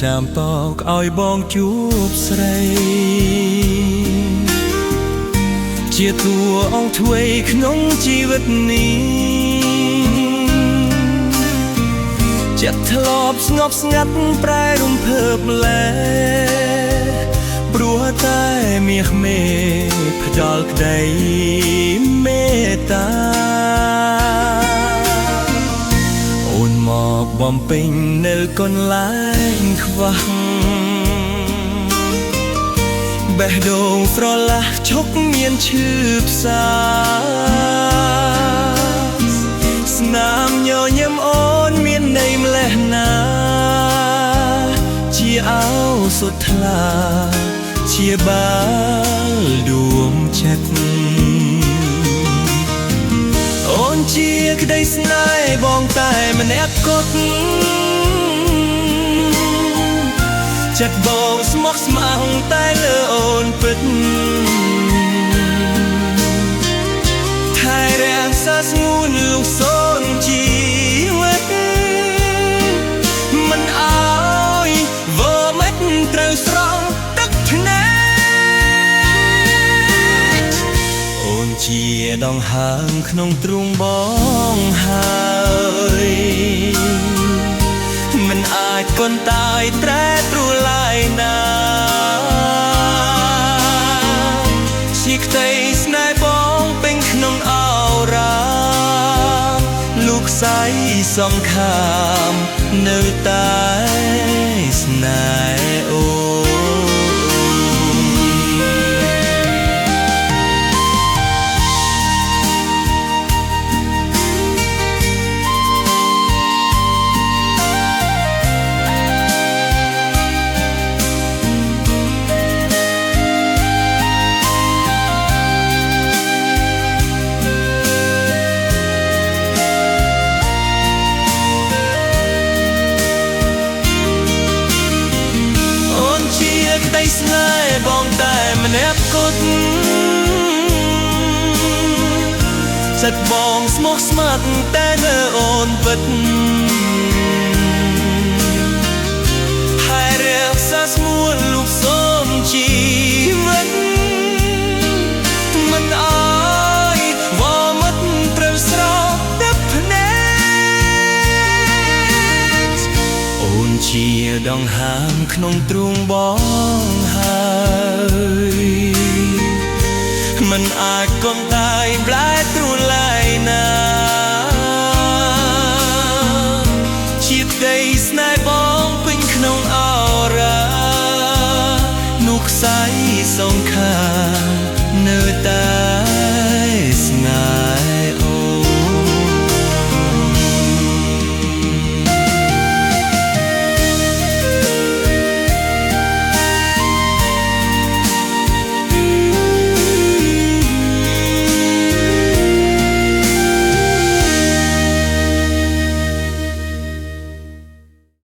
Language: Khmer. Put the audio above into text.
ចាំតកឲ្យបងជួបស្រីជាតួអង្គឆ្វេងក្នុងជីវិតនេះចិត្តធ្លាប់ស្ងប់ស្ងាត់ប្រែរំភើបលែព្រោះតែមាសមេផ្ដល់ក្តីមេត្តាអូនមកបំពេញនៅកន្លែងខ្វះបេះដូងស្រឡះឈប់មានឈឺផ្សាស្នាមញញឹមអូនមានន័យម្លេះណាជាអោសុទ្ធថ្លាជាបាល់ដួងចិត្តអូនជាក្តីស្នេហ៍បងតែម្នាក់គត់ចិត្តបងស្មោះស្ម័គ្រតែលើអូនពិតថែរាំងសាស្ងួនលុះសូនជីវិតមិនអើយវើមិនត្រូវស្រង់ទឹកភ្នែកអូនជាដងហើងក្នុងទ្រូងបងហើយមិនអាចកន់តាយត្រែទ្រូឡាយណាជាក្តីស្នេហ៍បងពេញក្នុងអរ៉ាលូកសៃសង្ខាមនៅតែស្នេហ៍អូស្នេហ៍បងតែម្នាក់គត់ចិត្តបងស្មោះស្ម័គ្រតែលើអូនពិតហើយរក្សាស្មួនលុបសូមជីវិតមិនអើយវល់មិនត្រូវស្រោបទឹកភ្នែកអូនជាដងហើមក្នុងទ្រូងបងហើយមិនអាចកុំ